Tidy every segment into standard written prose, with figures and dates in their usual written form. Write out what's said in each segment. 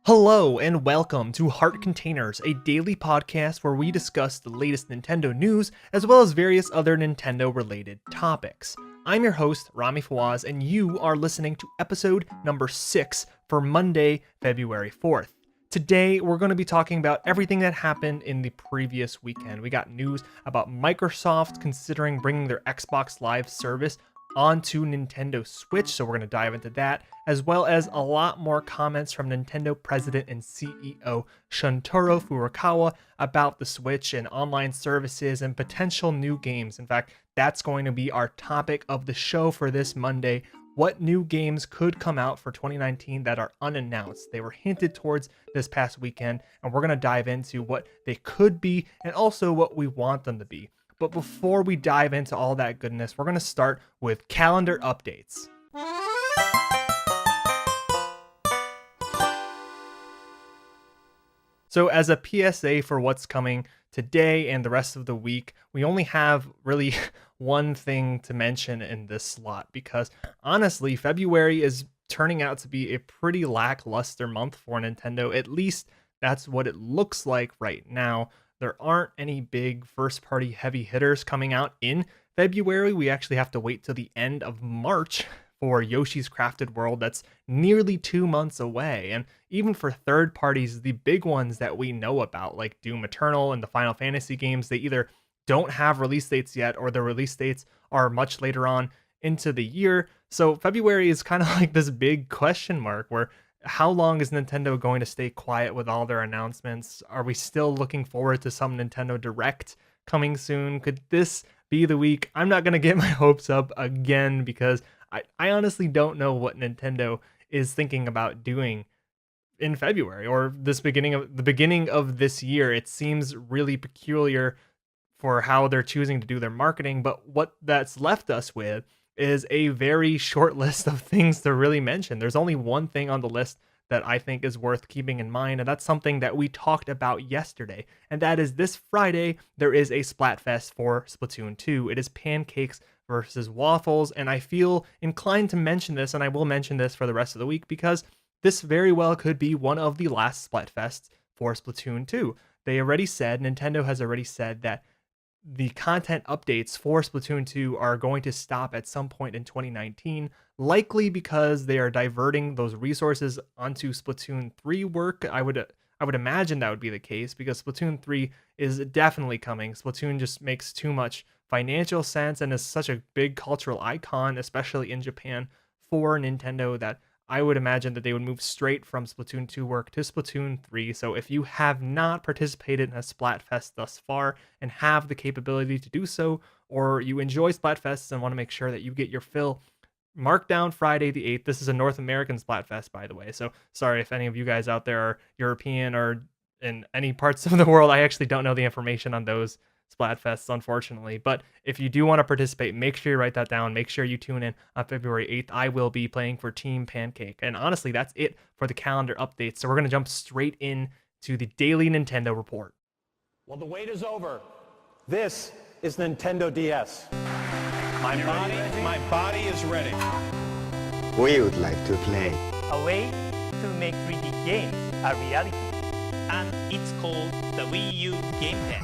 Hello and welcome to Heart Containers, a daily podcast where we discuss the latest Nintendo news as well as various other Nintendo related topics. I'm your host, Rami Fawaz, and you are listening to episode number 6 for Monday, February 4th. Today, we're going to be talking about everything that happened in the previous weekend. We got news about Microsoft considering bringing their Xbox Live service onto Nintendo Switch, so we're going to dive into that, as well as a lot more comments from Nintendo President and CEO Shuntaro Furukawa about the Switch and online services and potential new games. In fact, that's going to be our topic of the show for this Monday. What new games could come out for 2019 that are unannounced? They were hinted towards this past weekend, and we're going to dive into what they could be and also what we want them to be. But before we dive into all that goodness, we're going to start with calendar updates. So as a PSA for what's coming today and the rest of the week, we only have really one thing to mention in this slot because honestly, February is turning out to be a pretty lackluster month for Nintendo. At least that's what it looks like right now. There aren't any big first-party heavy hitters coming out in February. We actually have to wait till the end of March for Yoshi's Crafted World. That's nearly 2 months away. And even for third parties, the big ones that we know about, like Doom Eternal and the Final Fantasy games, they either don't have release dates yet or the release dates are much later on into the year. So February is kind of like this big question mark where how long is Nintendo going to stay quiet with all their announcements? Are we still looking forward to some Nintendo Direct coming soon? Could this be the week? I'm not going to get my hopes up again because I honestly don't know what Nintendo is thinking about doing in February or the beginning of this year. It seems really peculiar for how they're choosing to do their marketing, but what that's left us with is a very short list of things to really mention. There's only one thing on the list that I think is worth keeping in mind, and that's something that we talked about yesterday, and that is this Friday, there is a Splatfest for Splatoon 2. It is pancakes versus waffles, and I feel inclined to mention this, and I will mention this for the rest of the week, because this very well could be one of the last Splatfests for Splatoon 2. Nintendo has already said that the content updates for Splatoon 2 are going to stop at some point in 2019, likely because they are diverting those resources onto Splatoon 3 work. I would imagine that would be the case because Splatoon 3 is definitely coming. Splatoon just makes too much financial sense and is such a big cultural icon, especially in Japan, for Nintendo, that I would imagine that they would move straight from Splatoon 2 work to Splatoon 3. So if you have not participated in a Splatfest thus far and have the capability to do so, or you enjoy Splatfests and want to make sure that you get your fill, mark down Friday the 8th. This is a North American Splatfest, by the way. So sorry if any of you guys out there are European or in any parts of the world. I actually don't know the information on those Splatfests, unfortunately. But if you do want to participate, make sure you write that down. Make sure you tune in on February 8th. I will be playing for Team Pancake. And honestly, that's it for the calendar updates. So we're going to jump straight in to the daily Nintendo report. Well, the wait is over. This is Nintendo DS. My body is ready. We would like to play. A way to make 3D games a reality. And it's called the Wii U Gamepad.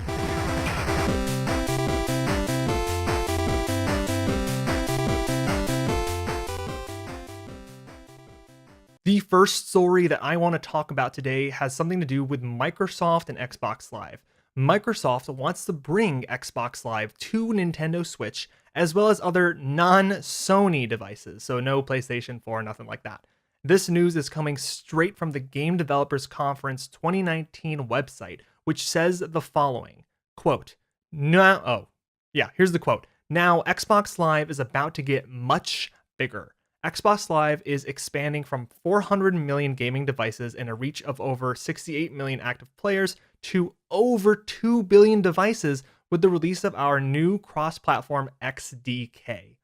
The first story that I want to talk about today has something to do with Microsoft and Xbox Live. Microsoft wants to bring Xbox Live to Nintendo Switch, as well as other non-Sony devices, so no PlayStation 4, nothing like that. This news is coming straight from the Game Developers Conference 2019 website, which says the following, quote, here's the quote. Now, Xbox Live is about to get much bigger. Xbox Live is expanding from 400 million gaming devices and a reach of over 68 million active players to over 2 billion devices with the release of our new cross-platform XDK.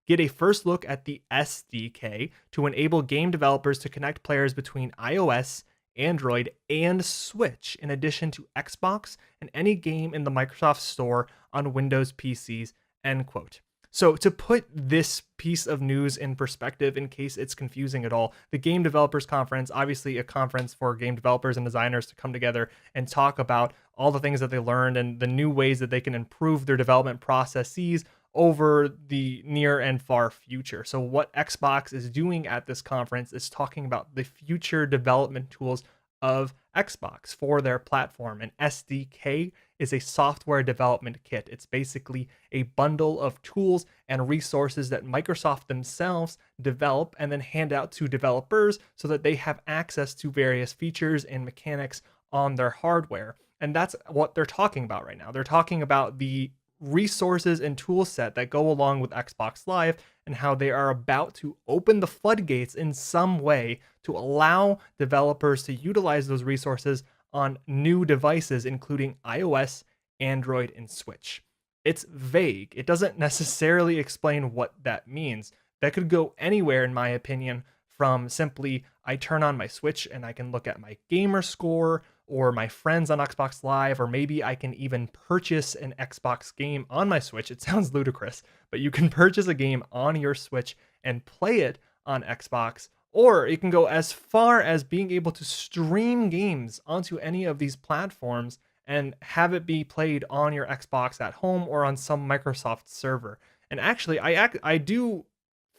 Get a first look at the SDK to enable game developers to connect players between iOS, Android, and Switch, in addition to Xbox and any game in the Microsoft Store on Windows PCs, end quote. So, to put this piece of news in perspective, in case it's confusing at all, the Game Developers Conference, obviously a conference for game developers and designers to come together and talk about all the things that they learned and the new ways that they can improve their development processes over the near and far future. So, what Xbox is doing at this conference is talking about the future development tools of Xbox for their platform. An SDK is a software development kit. It's basically a bundle of tools and resources that Microsoft themselves develop and then hand out to developers so that they have access to various features and mechanics on their hardware. And that's what they're talking about right now. They're talking about the resources and tool set that go along with Xbox Live and how they are about to open the floodgates in some way to allow developers to utilize those resources on new devices, including iOS, Android, and Switch. It's vague. It doesn't necessarily explain what that means. That could go anywhere, in my opinion, from simply I turn on my Switch and I can look at my gamer score or my friends on Xbox Live, or maybe I can even purchase an Xbox game on my Switch. It sounds ludicrous, but you can purchase a game on your Switch and play it on Xbox, or it can go as far as being able to stream games onto any of these platforms and have it be played on your Xbox at home or on some Microsoft server. And actually, I do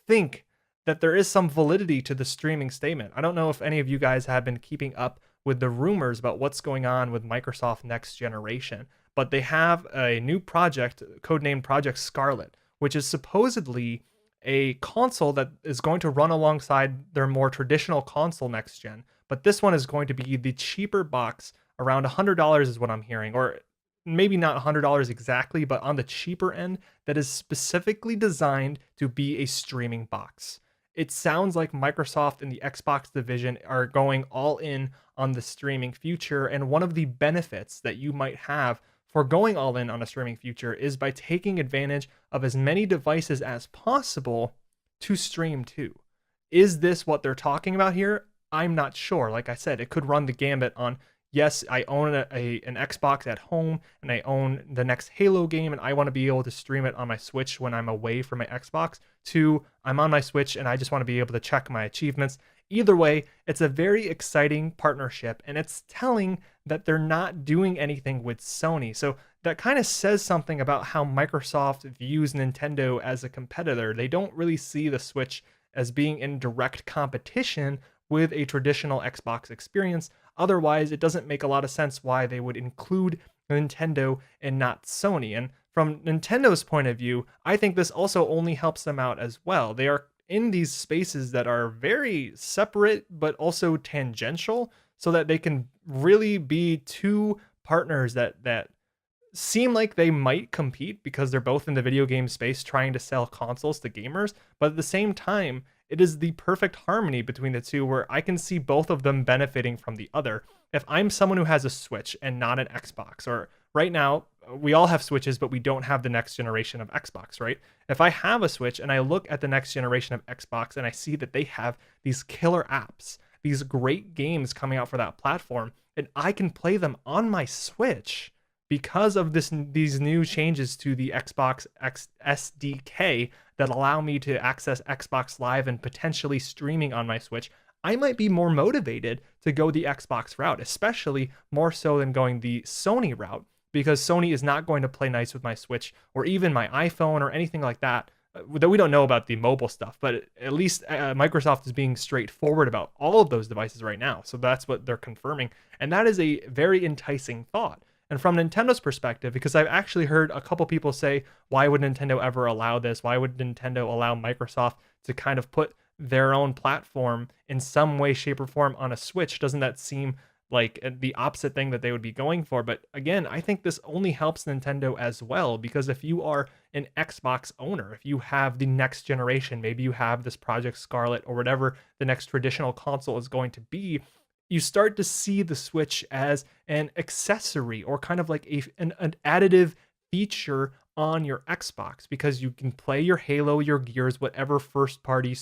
think that there is some validity to the streaming statement. I don't know if any of you guys have been keeping up with the rumors about what's going on with Microsoft Next Generation, but they have a new project codenamed Project Scarlet, which is supposedly a console that is going to run alongside their more traditional console next gen. But this one is going to be the cheaper box, around $100 is what I'm hearing, or maybe not $100 exactly, but on the cheaper end, that is specifically designed to be a streaming box. It sounds like Microsoft and the Xbox division are going all in on the streaming future. And one of the benefits that you might have for going all in on a streaming future is by taking advantage of as many devices as possible to stream to. Is this what they're talking about here? I'm not sure. Like I said, it could run the gambit on, yes, I own an Xbox at home and I own the next Halo game and I want to be able to stream it on my Switch when I'm away from my Xbox, to I'm on my Switch and I just want to be able to check my achievements. Either way, it's a very exciting partnership, and it's telling that they're not doing anything with Sony. So that kind of says something about how Microsoft views Nintendo as a competitor. They don't really see the Switch as being in direct competition with a traditional Xbox experience. Otherwise, it doesn't make a lot of sense why they would include Nintendo and not Sony. And from Nintendo's point of view, I think this also only helps them out as well. They are in these spaces that are very separate but also tangential, so that they can really be two partners that seem like they might compete because they're both in the video game space trying to sell consoles to gamers, but at the same time, it is the perfect harmony between the two where I can see both of them benefiting from the other. If I'm someone who has a Switch and not an Xbox, or right now, we all have Switches, but we don't have the next generation of Xbox, right? If I have a Switch and I look at the next generation of Xbox and I see that they have these killer apps, these great games coming out for that platform, and I can play them on my Switch because of these new changes to the Xbox SDK that allow me to access Xbox Live and potentially streaming on my Switch, I might be more motivated to go the Xbox route, especially more so than going the Sony route, because Sony is not going to play nice with my Switch or even my iPhone or anything like that. That we don't know about the mobile stuff, but at least Microsoft is being straightforward about all of those devices right now. So that's what they're confirming. And that is a very enticing thought. And from Nintendo's perspective, because I've actually heard a couple people say, why would Nintendo ever allow this? Why would Nintendo allow Microsoft to kind of put their own platform in some way, shape, or form on a Switch? Doesn't that seem like the opposite thing that they would be going for? But again, I think this only helps Nintendo as well, because if you are an Xbox owner, if you have the next generation, maybe you have this Project Scarlet or whatever the next traditional console is going to be, you start to see the Switch as an accessory or kind of like an additive feature on your Xbox, because you can play your Halo, your Gears, whatever first-party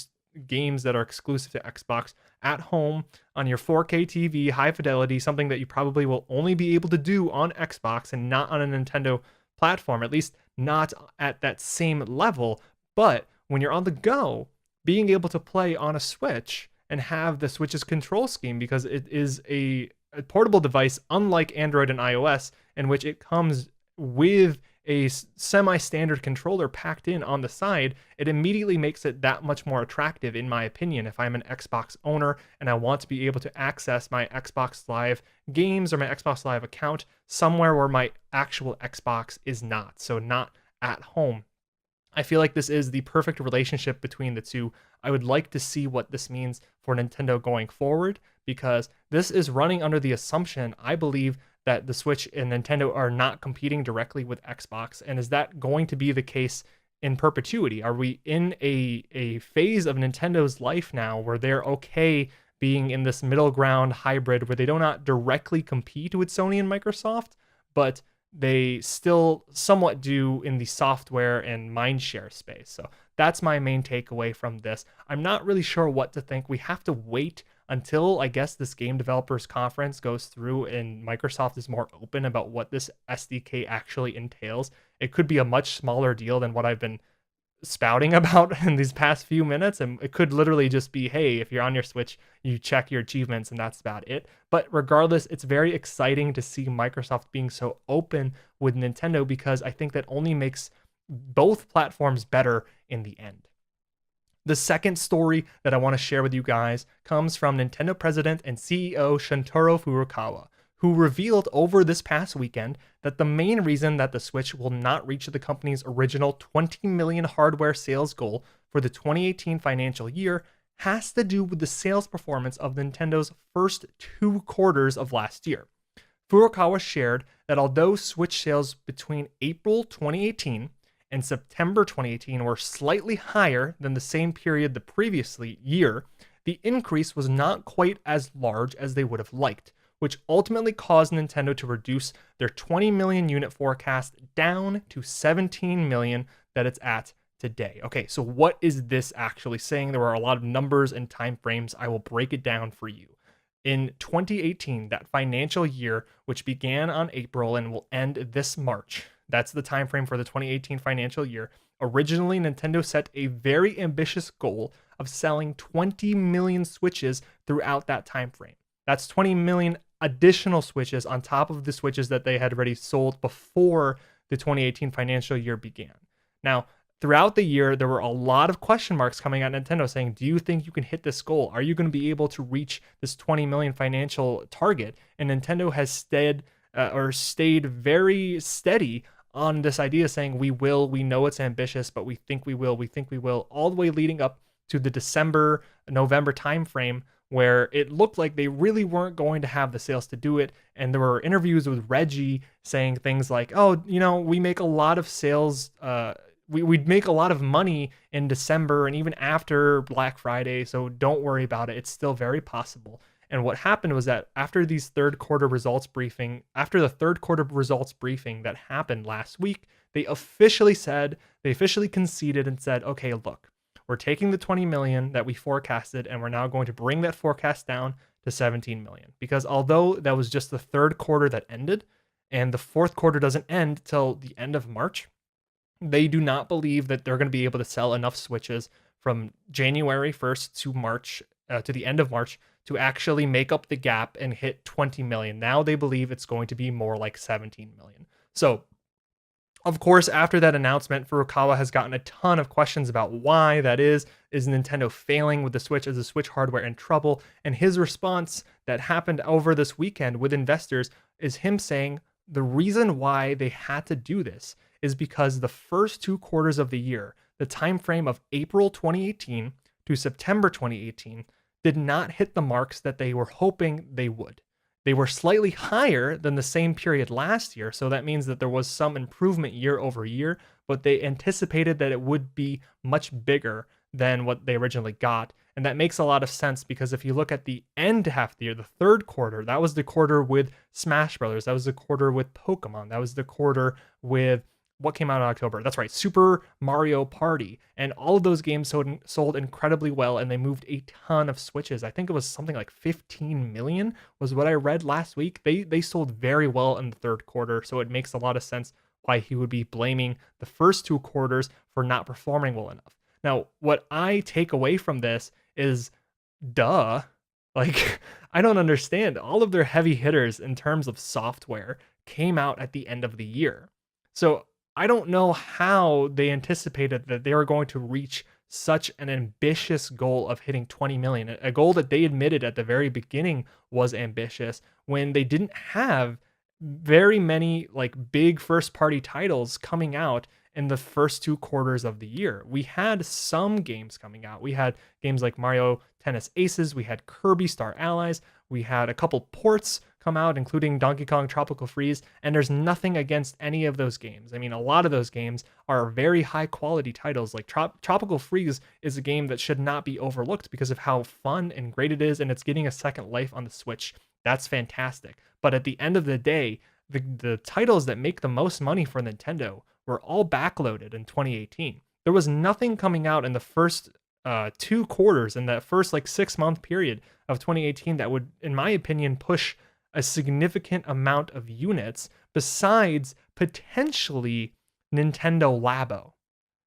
games that are exclusive to Xbox at home on your 4K TV, high fidelity, something that you probably will only be able to do on Xbox and not on a Nintendo platform, at least not at that same level. But when you're on the go, being able to play on a Switch and have the Switch's control scheme, because it is a portable device, unlike Android and iOS, in which it comes with a semi-standard controller packed in on the side, it immediately makes it that much more attractive, in my opinion, if I'm an Xbox owner and I want to be able to access my Xbox Live games or my Xbox Live account somewhere where my actual Xbox is not, so not at home. I feel like this is the perfect relationship between the two. I would like to see what this means for Nintendo going forward, because this is running under the assumption, I believe, that the Switch and Nintendo are not competing directly with Xbox. And is that going to be the case in perpetuity? Are we in a phase of Nintendo's life now where they're okay being in this middle ground hybrid where they do not directly compete with Sony and Microsoft, but they still somewhat do in the software and mindshare space? So that's my main takeaway from this. I'm not really sure what to think. We have to wait until, I guess, this game developers conference goes through and Microsoft is more open about what this SDK actually entails. It could be a much smaller deal than what I've been spouting about in these past few minutes, and it could literally just be, hey, if you're on your Switch, you check your achievements and that's about it. But regardless, it's very exciting to see Microsoft being so open with Nintendo, because I think that only makes both platforms better in the end. The second story that I want to share with you guys comes from Nintendo president and CEO Shuntaro Furukawa, who revealed over this past weekend that the main reason that the Switch will not reach the company's original 20 million hardware sales goal for the 2018 financial year has to do with the sales performance of Nintendo's first 2 quarters of last year. Furukawa shared that although Switch sales between April 2018 and September 2018 were slightly higher than the same period the previous year, the increase was not quite as large as they would have liked, which ultimately caused Nintendo to reduce their 20 million unit forecast down to 17 million that it's at today. Okay, so what is this actually saying? There were a lot of numbers and time frames. I will break it down for you. In 2018, that financial year, which began on April and will end this March, that's the time frame for the 2018 financial year. Originally, Nintendo set a very ambitious goal of selling 20 million Switches throughout that time frame. That's 20 million additional Switches on top of the Switches that they had already sold before the 2018 financial year began. Now, throughout the year, there were a lot of question marks coming at Nintendo saying, do you think you can hit this goal? Are you going to be able to reach this 20 million financial target? And Nintendo has stayed very steady on this idea, saying we know it's ambitious, but we think we will, all the way leading up to the November timeframe, where it looked like they really weren't going to have the sales to do it. And there were interviews with Reggie saying things like, oh, we make a lot of sales, we'd make a lot of money in December and even after Black Friday, so don't worry about it. It's still very possible. And what happened was that after the third quarter results briefing that happened last week, they officially conceded and said, okay, look, we're taking the 20 million that we forecasted and we're now going to bring that forecast down to 17 million. Because although that was just the third quarter that ended and the fourth quarter doesn't end till the end of March, they do not believe that they're going to be able to sell enough Switches from January 1st to March, to the end of March, to actually make up the gap and hit 20 million. Now they believe it's going to be more like 17 million. So, of course, after that announcement, Furukawa has gotten a ton of questions about why that is. Is Nintendo failing with the Switch? Is the Switch hardware in trouble? And his response that happened over this weekend with investors is him saying the reason why they had to do this is because the first 2 quarters of the year, the time frame of April 2018 to September 2018, did not hit the marks that they were hoping they would. They were slightly higher than the same period last year, so that means that there was some improvement year over year, but they anticipated that it would be much bigger than what they originally got. And that makes a lot of sense, because if you look at the end half of the year, the third quarter, that was the quarter with Smash Brothers, that was the quarter with Pokemon, that was the quarter with what came out in October? That's right, Super Mario Party. And all of those games sold incredibly well, and they moved a ton of Switches. I think it was something like 15 million was what I read last week. They sold very well in the third quarter, so it makes a lot of sense why he would be blaming the first 2 quarters for not performing well enough. Now, what I take away from this is, duh. Like, I don't understand. All of their heavy hitters in terms of software came out at the end of the year. So I don't know how they anticipated that they were going to reach such an ambitious goal of hitting 20 million, a goal that they admitted at the very beginning was ambitious when they didn't have very many like big first party titles coming out in the first 2 quarters of the year. We had some games coming out. We had games like Mario Tennis Aces, we had Kirby Star Allies, we had a couple ports come out, including Donkey Kong Tropical Freeze, and there's nothing against any of those games. I mean, a lot of those games are very high quality titles. Like Tropical Freeze is a game that should not be overlooked because of how fun and great it is, and it's getting a second life on the Switch. That's fantastic. But at the end of the day, the titles that make the most money for Nintendo were all backloaded in 2018. There was nothing coming out in the first 2 quarters in that first like 6 month period of 2018 that would, in my opinion, push a significant amount of units besides potentially Nintendo Labo.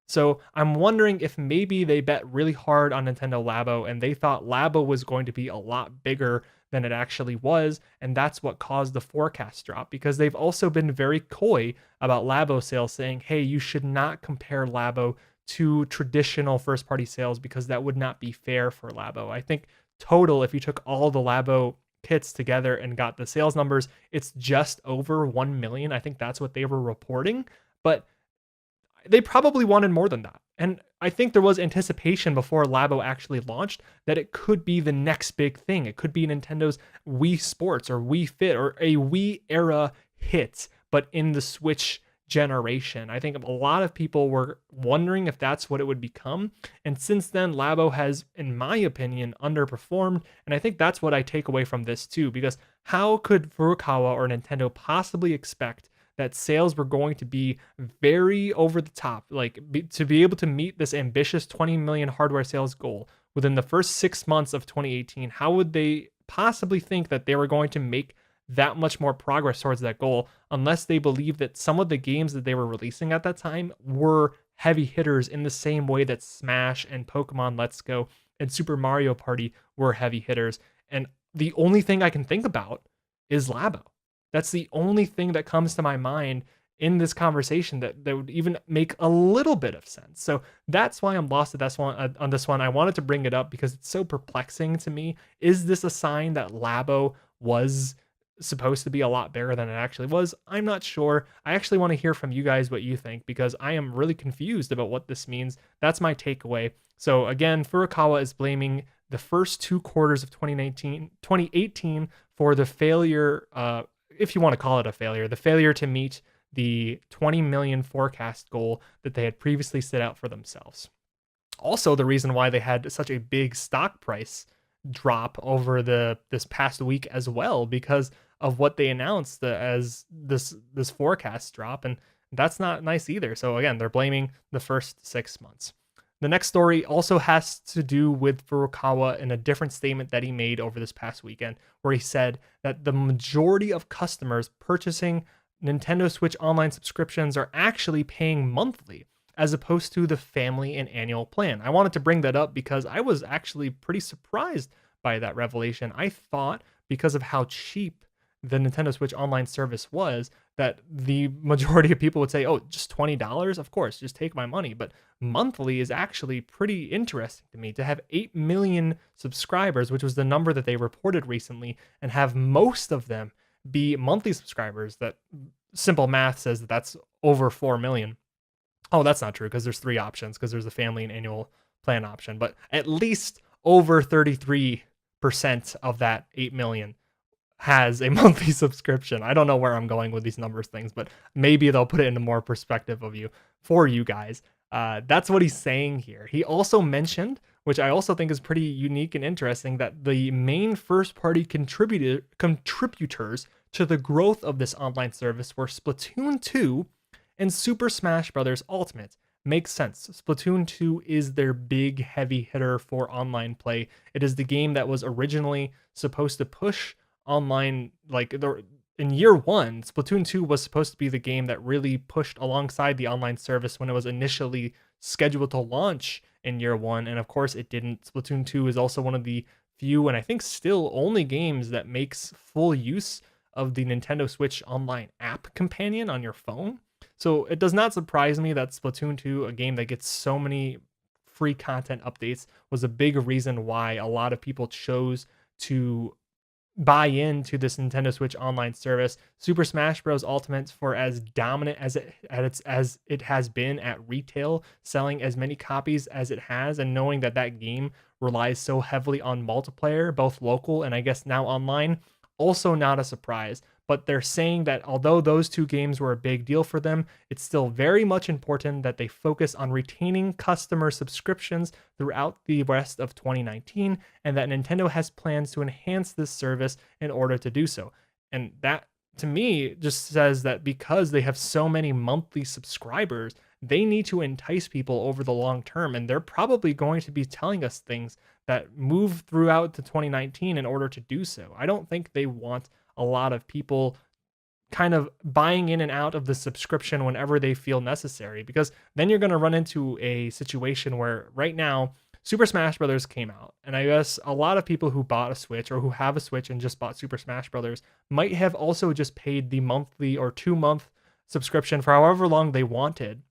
So I'm wondering if maybe they bet really hard on Nintendo Labo and they thought Labo was going to be a lot bigger than it actually was, and that's what caused the forecast drop, because they've also been very coy about Labo sales, saying, hey, you should not compare Labo to traditional first party sales because that would not be fair for Labo. I think total, if you took all the Labo kits together and got the sales numbers, it's just over 1 million. I think that's what they were reporting, but they probably wanted more than that. And I think there was anticipation before Labo actually launched that it could be the next big thing. It could be Nintendo's Wii Sports or Wii Fit or a Wii era hit, but in the Switch generation. I think a lot of people were wondering if that's what it would become. And since then, Labo has, in my opinion, underperformed. And I think that's what I take away from this too, because how could Furukawa or Nintendo possibly expect that sales were going to be very over the top, like to be able to meet this ambitious 20 million hardware sales goal within the first 6 months of 2018? How would they possibly think that they were going to make that much more progress towards that goal unless they believe that some of the games that they were releasing at that time were heavy hitters in the same way that Smash and Pokemon Let's Go and Super Mario Party were heavy hitters? And the only thing I can think about is Labo. That's the only thing that comes to my mind in this conversation that would even make a little bit of sense. So that's why I'm lost at this one. On this one, I wanted to bring it up because it's so perplexing to me. Is this a sign that Labo was supposed to be a lot bigger than it actually was? I'm not sure. I actually want to hear from you guys what you think, because I am really confused about what this means. That's my takeaway. So again, Furukawa is blaming the first 2 quarters of 2018 for the failure, if you want to call it a failure, the failure to meet the 20 million forecast goal that they had previously set out for themselves. Also, the reason why they had such a big stock price drop over this past week as well, because of what they announced as this forecast drop, and that's not nice either. So again, they're blaming the first 6 months. The next story also has to do with Furukawa in a different statement that he made over this past weekend, where he said that the majority of customers purchasing Nintendo Switch Online subscriptions are actually paying monthly, as opposed to the family and annual plan. I wanted to bring that up because I was actually pretty surprised by that revelation. I thought, because of how cheap the Nintendo Switch Online service was, that the majority of people would say, oh, just $20? Of course, just take my money. But monthly is actually pretty interesting to me. To have 8 million subscribers, which was the number that they reported recently, and have most of them be monthly subscribers, that simple math says that that's over 4 million. Oh, that's not true, because there's 3 options, because there's the family and annual plan option. But at least over 33% of that 8 million has a monthly subscription. I don't know where I'm going with these numbers things, but maybe they'll put it into more perspective for you guys. That's what he's saying here. He also mentioned, which I also think is pretty unique and interesting, that the main first-party contributors to the growth of this online service were Splatoon 2 and Super Smash Bros. Ultimate. Makes sense. Splatoon 2 is their big heavy hitter for online play. It is the game that was originally supposed to push online, like in year one, Splatoon 2 was supposed to be the game that really pushed alongside the online service when it was initially scheduled to launch in year one. And of course, it didn't. Splatoon 2 is also one of the few, and I think still only games that makes full use of the Nintendo Switch Online app companion on your phone. So it does not surprise me that Splatoon 2, a game that gets so many free content updates, was a big reason why a lot of people chose to buy into this Nintendo Switch Online service. Super Smash Bros. Ultimate, for as dominant as it has been at retail, selling as many copies as it has, and knowing that that game relies so heavily on multiplayer, both local and I guess now online, also not a surprise. But they're saying that although those two games were a big deal for them, it's still very much important that they focus on retaining customer subscriptions throughout the rest of 2019, and that Nintendo has plans to enhance this service in order to do so. And that, to me, just says that because they have so many monthly subscribers, they need to entice people over the long term, and they're probably going to be telling us things that move throughout to 2019 in order to do so. I don't think they want a lot of people kind of buying in and out of the subscription whenever they feel necessary, because then you're going to run into a situation where right now Super Smash Brothers came out, and I guess a lot of people who bought a Switch or who have a Switch and just bought Super Smash Brothers might have also just paid the monthly or 2-month subscription for however long they wanted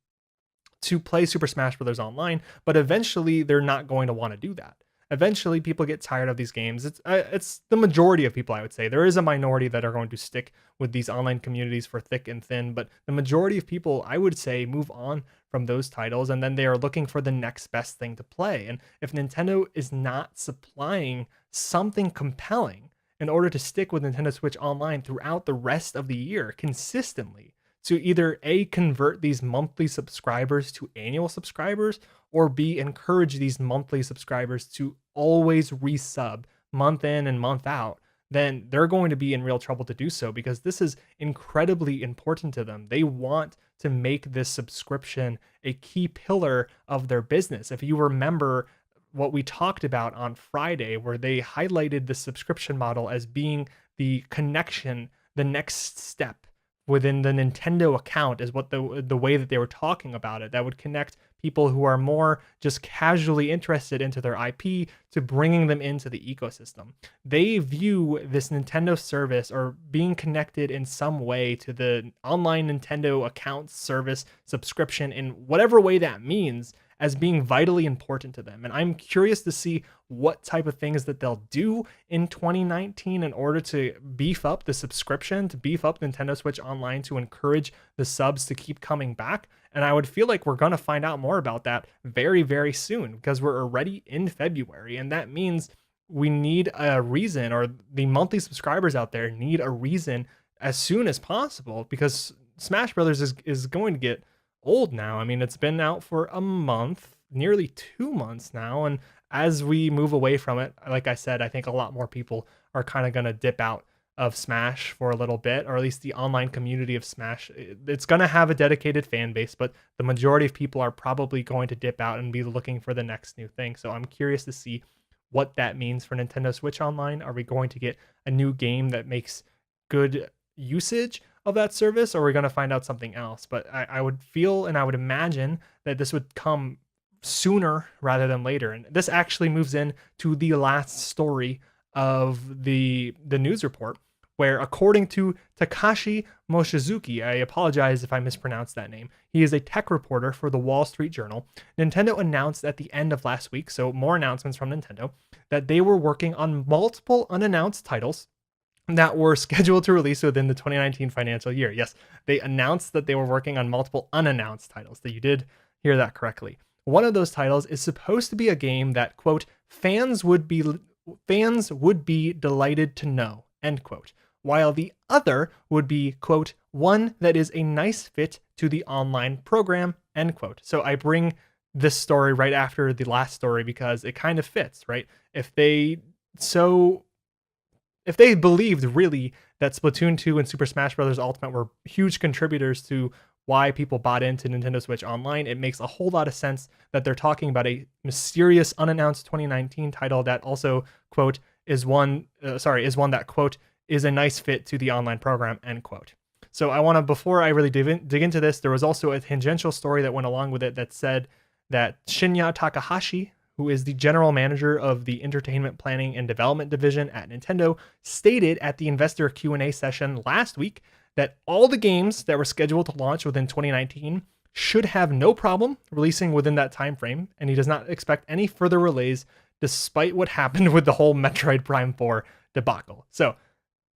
to play Super Smash Brothers online, but eventually they're not going to want to do that. Eventually, people get tired of these games. It's the majority of people, I would say. There is a minority that are going to stick with these online communities for thick and thin, but the majority of people, I would say, move on from those titles, and then they are looking for the next best thing to play. And if Nintendo is not supplying something compelling in order to stick with Nintendo Switch Online throughout the rest of the year consistently, to either A, convert these monthly subscribers to annual subscribers, or B, encourage these monthly subscribers to always resub month in and month out, then they're going to be in real trouble to do so, because this is incredibly important to them. They want to make this subscription a key pillar of their business. If you remember what we talked about on Friday, where they highlighted the subscription model as being the connection, the next step within the Nintendo account, is what the way that they were talking about it, that would connect people who are more just casually interested into their IP to bringing them into the ecosystem. They view this Nintendo service, or being connected in some way to the online Nintendo account service subscription, in whatever way that means, as being vitally important to them. And I'm curious to see what type of things that they'll do in 2019 in order to beef up the subscription, to beef up Nintendo Switch Online, to encourage the subs to keep coming back. And I would feel like we're going to find out more about that very, very soon, because we're already in February. And that means we need a reason, or the monthly subscribers out there need a reason as soon as possible, because Smash Brothers is going to get old now. I mean, it's been out for a month, nearly 2 months now. And as we move away from it, like I said, I think a lot more people are kind of going to dip out of Smash for a little bit, or at least the online community of Smash. It's going to have a dedicated fan base, but the majority of people are probably going to dip out and be looking for the next new thing. So I'm curious to see what that means for Nintendo Switch Online. Are we going to get a new game that makes good usage of that service, or are we going to find out something else? But I would feel, and I would imagine, that this would come sooner rather than later. And this actually moves in to the last story of the news report, where, according to Takashi Mochizuki, I apologize if I mispronounced that name, he is a tech reporter for the Wall Street Journal, Nintendo announced at the end of last week, so more announcements from Nintendo, that they were working on multiple unannounced titles that were scheduled to release within the 2019 financial year. Yes, they announced that they were working on multiple unannounced titles. That you did hear that correctly. One of those titles is supposed to be a game that, quote, fans would be delighted to know, end quote, while the other would be, quote, one that is a nice fit to the online program, end quote. So I bring this story right after the last story because it kind of fits, right? If they believed really that Splatoon 2 and Super Smash Bros. Ultimate were huge contributors to why people bought into Nintendo Switch Online, it makes a whole lot of sense that they're talking about a mysterious unannounced 2019 title that also, quote, is one that, quote, is a nice fit to the online program, end quote. So I want to, before I really dig into this, there was also a tangential story that went along with it that said that Shinya Takahashi, who is the general manager of the entertainment planning and development division at Nintendo, stated at the investor Q&A session last week that all the games that were scheduled to launch within 2019 should have no problem releasing within that time frame, and he does not expect any further delays despite what happened with the whole Metroid Prime 4 debacle. So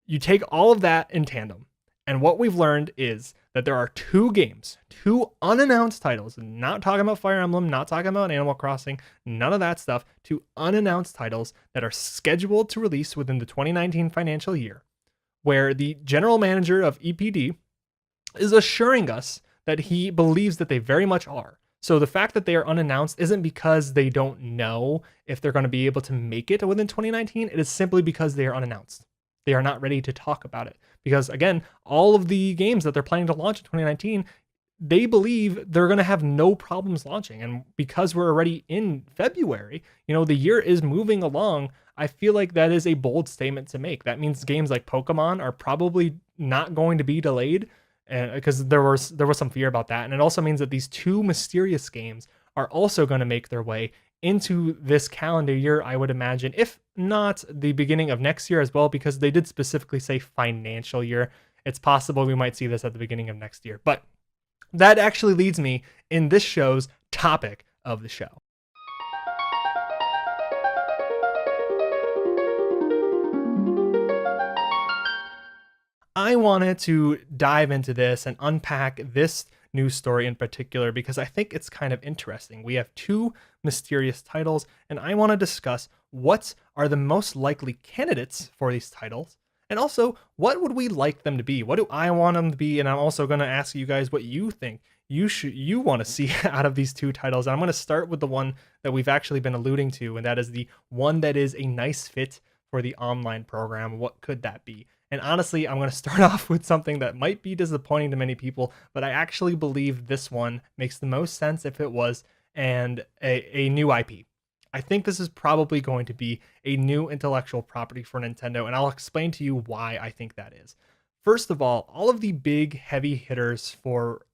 you take all of that in tandem, and what we've learned is that there are two games, two unannounced titles, not talking about Fire Emblem, not talking about Animal Crossing, none of that stuff, two unannounced titles that are scheduled to release within the 2019 financial year, where the general manager of EPD is assuring us that he believes that they very much are. So the fact that they are unannounced isn't because they don't know if they're going to be able to make it within 2019. It is simply because they are unannounced. They are not ready to talk about it. Because again, all of the games that they're planning to launch in 2019, they believe they're going to have no problems launching. And because we're already in February, the year is moving along. I feel like that is a bold statement to make. That means games like Pokemon are probably not going to be delayed, because there was some fear about that. And it also means that these two mysterious games are also going to make their way into this calendar year, I would imagine, if not the beginning of next year as well, because they did specifically say financial year. It's possible we might see this at the beginning of next year. But that actually leads me in this show's topic of the show. I wanted to dive into this and unpack this news story in particular because I think it's kind of interesting. We have two mysterious titles, and I want to discuss what are the most likely candidates for these titles, and also what would we like them to be? What do I want them to be? And I'm also going to ask you guys what you think you want to see out of these two titles. And I'm going to start with the one that we've actually been alluding to, and that is the one that is a nice fit for the online program. What could that be? And honestly, I'm going to start off with something that might be disappointing to many people, but I actually believe this one makes the most sense if it was a new IP. I think this is probably going to be a new intellectual property for Nintendo, and I'll explain to you why I think that is. First of all of the big heavy hitters for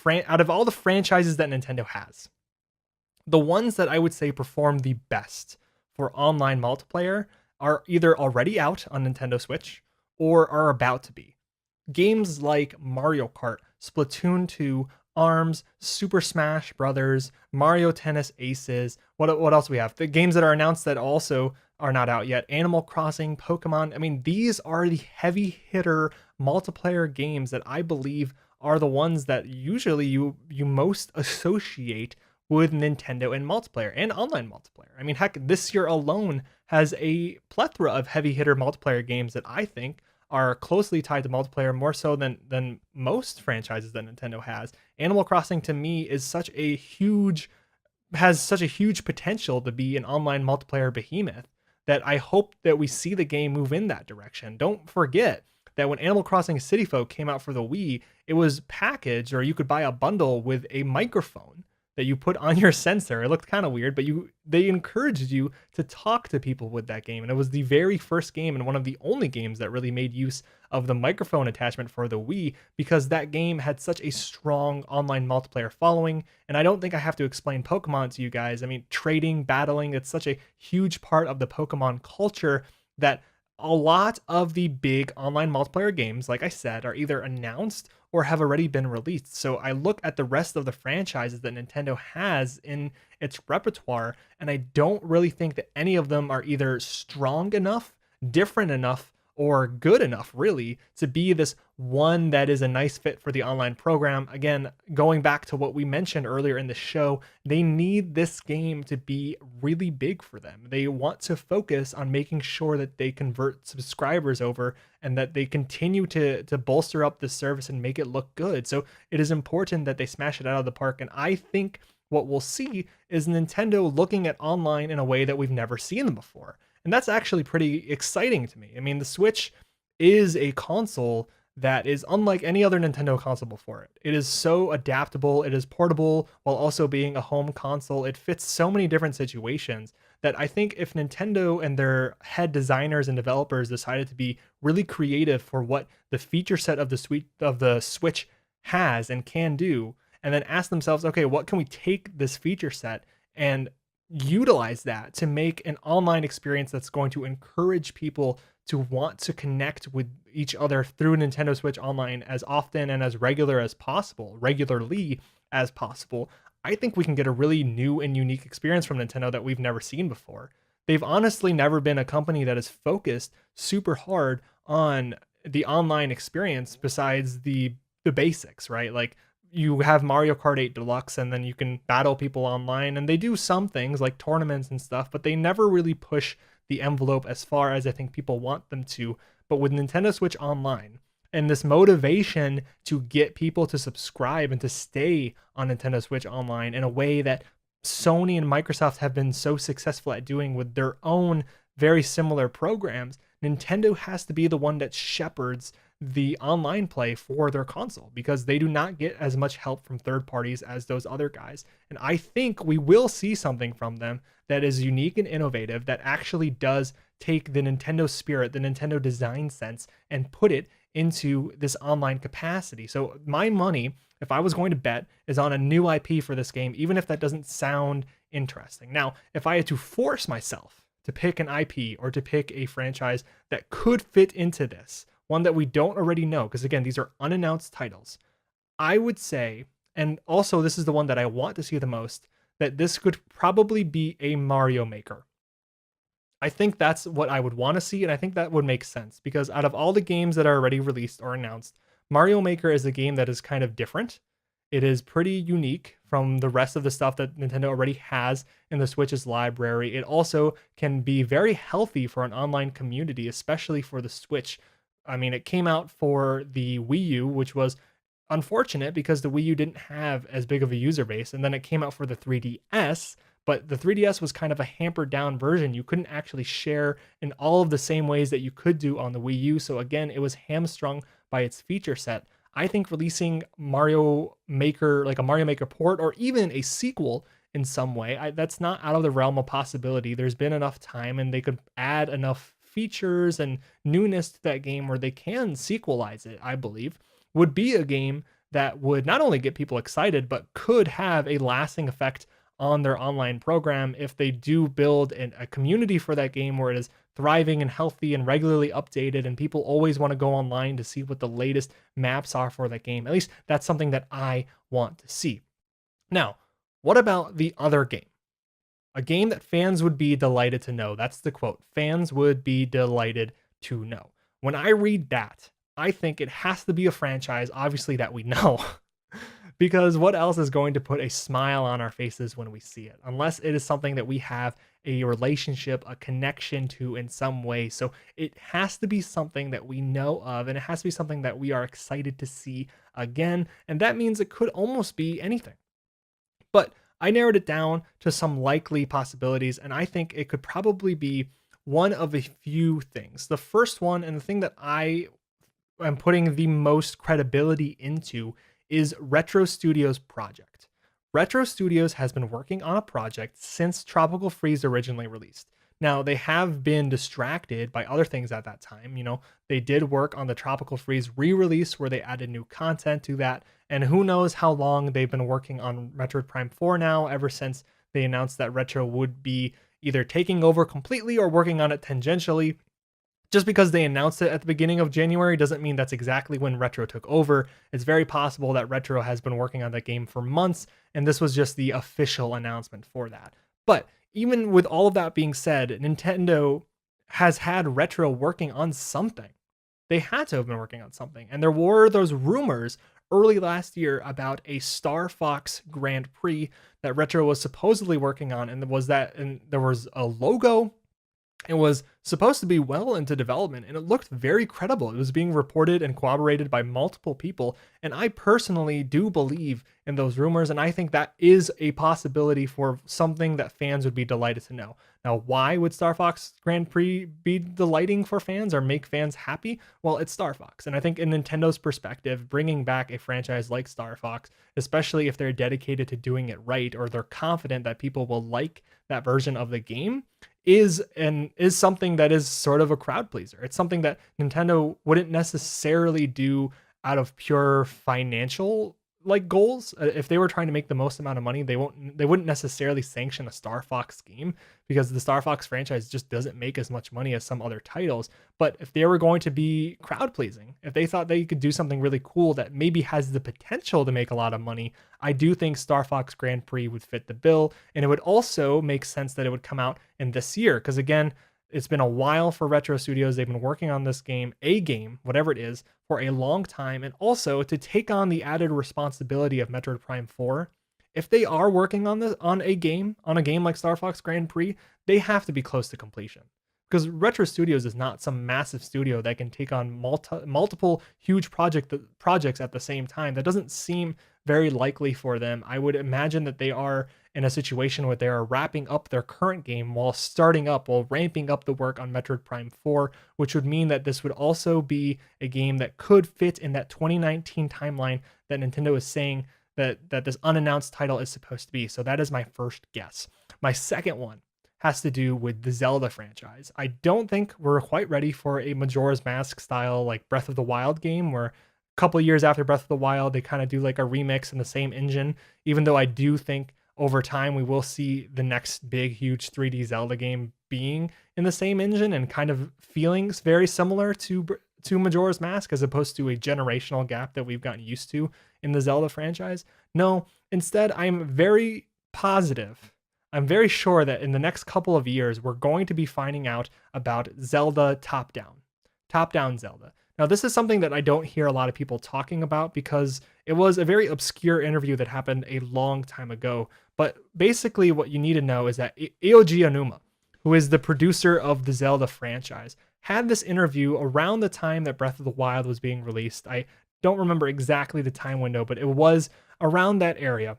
out of all the franchises that Nintendo has, the ones that I would say perform the best for online multiplayer are either already out on Nintendo Switch or are about to be. Games like Mario Kart, Splatoon 2, ARMS, Super Smash Brothers, Mario Tennis Aces. What else do we have? The games that are announced that also are not out yet. Animal Crossing, Pokemon. I mean, these are the heavy hitter multiplayer games that I believe are the ones that usually you most associate with Nintendo and multiplayer and online multiplayer. I mean, heck, this year alone has a plethora of heavy hitter multiplayer games that I think are closely tied to multiplayer, more so than most franchises that Nintendo has. Animal Crossing to me is has such a huge potential to be an online multiplayer behemoth that I hope that we see the game move in that direction. Don't forget that when Animal Crossing City Folk came out for the Wii, it was packaged, or you could buy a bundle with a microphone that you put on your sensor. It looked kind of weird, but they encouraged you to talk to people with that game. And it was the very first game and one of the only games that really made use of the microphone attachment for the Wii, because that game had such a strong online multiplayer following. And I don't think I have to explain Pokemon to you guys. I mean, trading, battling, it's such a huge part of the Pokemon culture that a lot of the big online multiplayer games, like I said, are either announced or have already been released. So I look at the rest of the franchises that Nintendo has in its repertoire, and I don't really think that any of them are either strong enough, different enough, or good enough, really, to be this one that is a nice fit for the online program. Again, going back to what we mentioned earlier in the show, they need this game to be really big for them. They want to focus on making sure that they convert subscribers over and that they continue to bolster up the service and make it look good. So it is important that they smash it out of the park. And I think what we'll see is Nintendo looking at online in a way that we've never seen them before. And that's actually pretty exciting to me. I mean, the Switch is a console that is unlike any other Nintendo console before it. It is so adaptable, it is portable while also being a home console. It fits so many different situations that I think if Nintendo and their head designers and developers decided to be really creative for what the feature set of the Switch has and can do, and then ask themselves, okay, what can we take this feature set and utilize that to make an online experience that's going to encourage people to want to connect with each other through Nintendo Switch Online as often and as regularly as possible. I think we can get a really new and unique experience from Nintendo that we've never seen before. They've honestly never been a company that is focused super hard on the online experience besides the basics, right? Like you have Mario Kart 8 Deluxe and then you can battle people online, and they do some things like tournaments and stuff, but they never really push the envelope as far as I think people want them to. But with Nintendo Switch Online and this motivation to get people to subscribe and to stay on Nintendo Switch Online in a way that Sony and Microsoft have been so successful at doing with their own very similar programs, Nintendo has to be the one that shepherds the online play for their console because they do not get as much help from third parties as those other guys. And I think we will see something from them that is unique and innovative that actually does take the Nintendo spirit, the Nintendo design sense, and put it into this online capacity. So my money, if I was going to bet, is on a new IP for this game, even if that doesn't sound interesting. Now, if I had to force myself to pick an IP or to pick a franchise that could fit into this, one that we don't already know, because again, these are unannounced titles, I would say, and also this is the one that I want to see the most, that this could probably be a Mario Maker. I think that's what I would want to see, and I think that would make sense, because out of all the games that are already released or announced, Mario Maker is a game that is kind of different. It is pretty unique from the rest of the stuff that Nintendo already has in the Switch's library. It also can be very healthy for an online community, especially for the Switch. I mean, it came out for the Wii U, which was unfortunate because the Wii U didn't have as big of a user base. And then it came out for the 3DS, but the 3DS was kind of a hampered down version. You couldn't actually share in all of the same ways that you could do on the Wii U. So again, it was hamstrung by its feature set. I think releasing Mario Maker, like a Mario Maker port or even a sequel in some way, that's not out of the realm of possibility. There's been enough time and they could add enough features and newness to that game where they can sequelize it, I believe, would be a game that would not only get people excited, but could have a lasting effect on their online program if they do build a community for that game where it is thriving and healthy and regularly updated and people always want to go online to see what the latest maps are for that game. At least that's something that I want to see. Now, what about the other game? A game that fans would be delighted to know. That's the quote. Fans would be delighted to know. When I read that, I think it has to be a franchise, obviously, that we know. Because what else is going to put a smile on our faces when we see it? Unless it is something that we have a relationship, a connection to in some way. So it has to be something that we know of, and it has to be something that we are excited to see again. And that means it could almost be anything. But I narrowed it down to some likely possibilities, and I think it could probably be one of a few things. The first one, and the thing that I am putting the most credibility into, is Retro Studios' project. Retro Studios has been working on a project since Tropical Freeze originally released. Now, they have been distracted by other things at that time. You know, they did work on the Tropical Freeze re-release where they added new content to that. And who knows how long they've been working on Metroid Prime 4 now, ever since they announced that Retro would be either taking over completely or working on it tangentially. Just because they announced it at the beginning of January doesn't mean that's exactly when Retro took over. It's very possible that Retro has been working on that game for months, and this was just the official announcement for that. But even with all of that being said, Nintendo has had Retro working on something. They had to have been working on something. And there were those rumors early last year about a Star Fox Grand Prix that Retro was supposedly working on, and there was a logo It was supposed to be well into development and it looked very credible. It was being reported and corroborated by multiple people. And I personally do believe in those rumors. And I think that is a possibility for something that fans would be delighted to know. Now, why would Star Fox Grand Prix be delighting for fans or make fans happy? Well, it's Star Fox. And I think in Nintendo's perspective, bringing back a franchise like Star Fox, especially if they're dedicated to doing it right or they're confident that people will like that version of the game, is something that is sort of a crowd pleaser. It's something that Nintendo wouldn't necessarily do out of pure financial like goals. If they were trying to make the most amount of money, they wouldn't necessarily sanction a Star Fox game because the Star Fox franchise just doesn't make as much money as some other titles. But if they were going to be crowd pleasing, if they thought they could do something really cool that maybe has the potential to make a lot of money, I do think Star Fox Grand Prix would fit the bill. And it would also make sense that it would come out in this year. Because again, it's been a while for Retro Studios. They've been working on this game, whatever it is, for a long time. And also to take on the added responsibility of Metroid Prime 4. If they are working on a game like Star Fox Grand Prix, they have to be close to completion. Because Retro Studios is not some massive studio that can take on multiple huge projects at the same time. That doesn't seem very likely for them. I would imagine that they are in a situation where they are wrapping up their current game while ramping up the work on Metroid Prime 4, which would mean that this would also be a game that could fit in that 2019 timeline that Nintendo is saying that this unannounced title is supposed to be. So that is my first guess. My second one has to do with the Zelda franchise. I don't think we're quite ready for a Majora's Mask style like Breath of the Wild game where a couple years after Breath of the Wild, they kind of do like a remix in the same engine, even though I do think over time we will see the next big, huge 3D Zelda game being in the same engine and kind of feelings very similar to Majora's Mask as opposed to a generational gap that we've gotten used to in the Zelda franchise. No, instead, I'm very positive. I'm very sure that in the next couple of years, we're going to be finding out about Zelda top-down Zelda. Now, this is something that I don't hear a lot of people talking about because it was a very obscure interview that happened a long time ago. But basically what you need to know is that Eoji Aonuma, who is the producer of the Zelda franchise, had this interview around the time that Breath of the Wild was being released. I don't remember exactly the time window, but it was around that area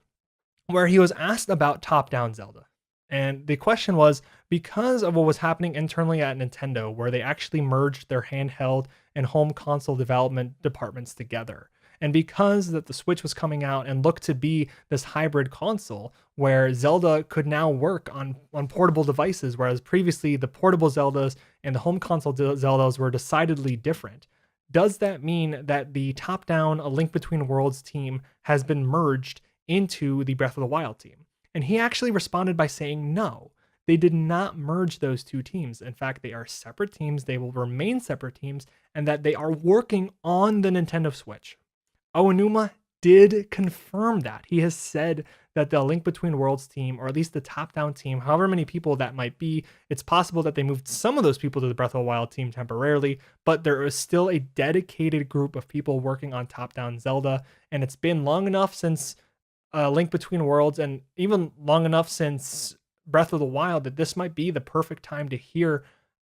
where he was asked about top-down Zelda. And the question was, because of what was happening internally at Nintendo, where they actually merged their handheld and home console development departments together, and because that the Switch was coming out and looked to be this hybrid console where Zelda could now work on portable devices, whereas previously the portable Zeldas and the home console Zeldas were decidedly different. Does that mean that the top-down A Link Between Worlds team has been merged into the Breath of the Wild team? And he actually responded by saying no. They did not merge those two teams. In fact, they are separate teams. They will remain separate teams, and that they are working on the Nintendo Switch. Aonuma did confirm that. He has said that the Link Between Worlds team, or at least the top-down team, however many people that might be, it's possible that they moved some of those people to the Breath of the Wild team temporarily, but there is still a dedicated group of people working on top-down Zelda, and it's been long enough since Link Between Worlds, and even long enough since Breath of the Wild, that this might be the perfect time to hear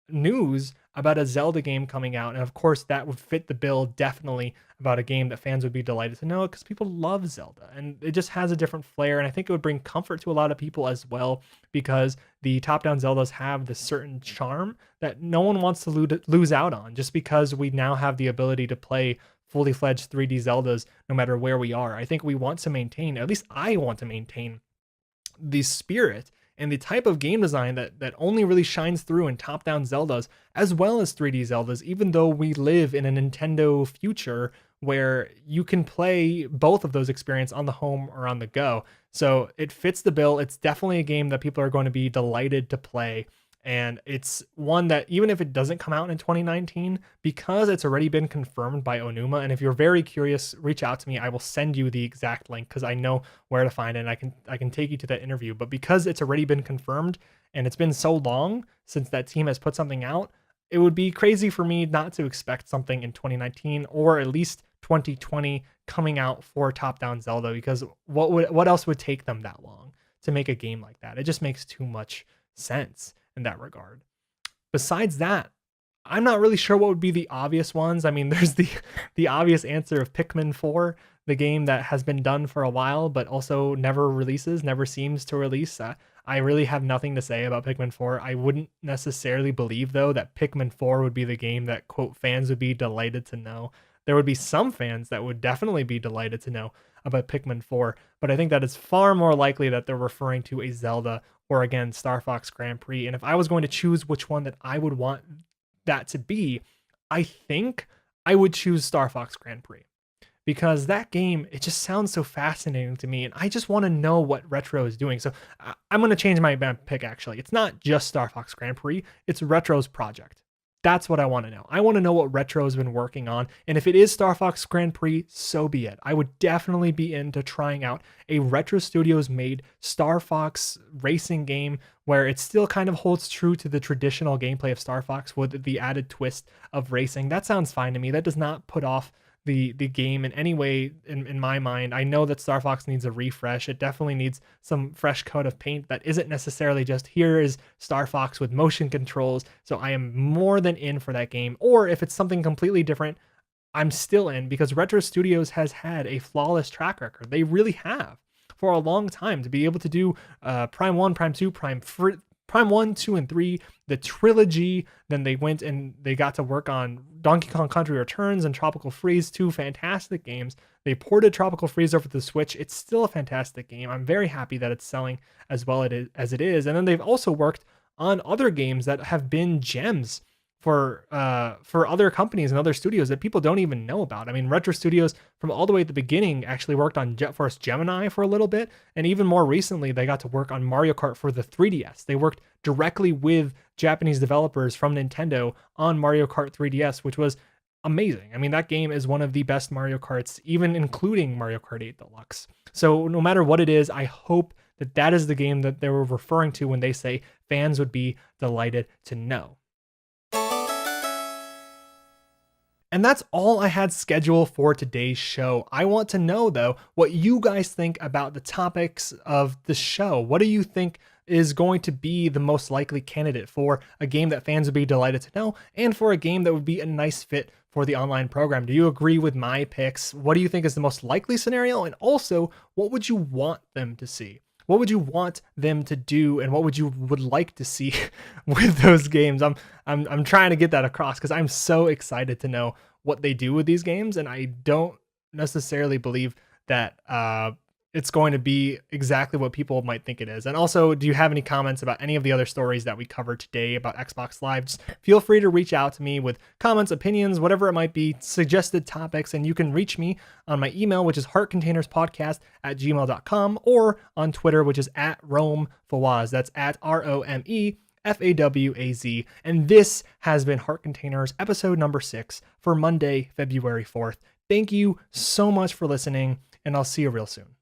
news about a Zelda game coming out. And of course, that would fit the bill definitely about a game that fans would be delighted to know because people love Zelda and it just has a different flair. And I think it would bring comfort to a lot of people as well because the top-down Zeldas have this certain charm that no one wants to lose out on just because we now have the ability to play fully fledged 3D Zeldas no matter where we are. I think we want to maintain, at least I want to maintain, the spirit and the type of game design that only really shines through in top-down Zeldas as well as 3D Zeldas, even though we live in a Nintendo future where you can play both of those experiences on the home or on the go. So it fits the bill. It's definitely a game that people are going to be delighted to play. And it's one that even if it doesn't come out in 2019, because it's already been confirmed by Aonuma, and if you're very curious, reach out to me. I will send you the exact link because I know where to find it and I can take you to that interview. But because it's already been confirmed and it's been so long since that team has put something out, it would be crazy for me not to expect something in 2019 or at least 2020 coming out for top-down Zelda, because what else would take them that long to make a game like that? It just makes too much sense in that regard. besides that, I'm not really sure what would be the obvious ones. I mean, there's the obvious answer of Pikmin 4, the game that has been done for a while, but also never releases, never seems to release. I really have nothing to say about Pikmin 4. I wouldn't necessarily believe, though, that Pikmin 4 would be the game that, quote, fans would be delighted to know. There would be some fans that would definitely be delighted to know about Pikmin 4, but I think that it's far more likely that they're referring to a Zelda or, again, Star Fox Grand Prix. And if I was going to choose which one that I would want that to be, I think I would choose Star Fox Grand Prix, because that game, it just sounds so fascinating to me, and I just want to know what Retro is doing. So I'm going to change my pick, actually. It's not just Star Fox Grand Prix, it's Retro's project. That's what I want to know. I want to know what Retro's been working on, and if it is Star Fox Grand Prix, so be it. I would definitely be into trying out a Retro Studios made Star Fox racing game where it still kind of holds true to the traditional gameplay of Star Fox with the added twist of racing. That sounds fine to me. That does not put off the game in any way in my mind. I know that Star Fox needs a refresh. It definitely needs some fresh coat of paint that isn't necessarily just here is Star Fox with motion controls. So I am more than in for that game. Or if it's something completely different, I'm still in, because Retro Studios has had a flawless track record. They really have for a long time to be able to do Prime 1, Prime 2, Prime 1, 2, and 3, the trilogy. Then they went and they got to work on Donkey Kong Country Returns and Tropical Freeze, 2 fantastic games. They ported Tropical Freeze over to the Switch. It's still a fantastic game. I'm very happy that it's selling as well as it is. And then they've also worked on other games that have been gems for other companies and other studios that people don't even know about. I mean, Retro Studios from all the way at the beginning actually worked on Jet Force Gemini for a little bit, and even more recently they got to work on Mario Kart for the 3DS. They worked directly with Japanese developers from Nintendo on Mario Kart 3DS, which was amazing. I mean, that game is one of the best Mario Karts, even including Mario Kart 8 Deluxe. So no matter what it is, I hope that that is the game that they were referring to when they say fans would be delighted to know. And that's all I had scheduled for today's show. I want to know, though, what you guys think about the topics of the show. What do you think is going to be the most likely candidate for a game that fans would be delighted to know, and for a game that would be a nice fit for the online program? Do you agree with my picks? What do you think is the most likely scenario? And also, what would you want them to see? What would you want them to do, and what would you like to see with those games? I'm trying to get that across because I'm so excited to know what they do with these games, and I don't necessarily believe that it's going to be exactly what people might think it is. And also, do you have any comments about any of the other stories that we covered today about Xbox Live? Just feel free to reach out to me with comments, opinions, whatever it might be, suggested topics, and you can reach me on my email, which is heartcontainerspodcast@gmail.com, or on Twitter, which is @RomeFawaz. That's @RomeFawaz. And this has been Heart Containers episode number 6 for Monday, February 4th. Thank you so much for listening, and I'll see you real soon.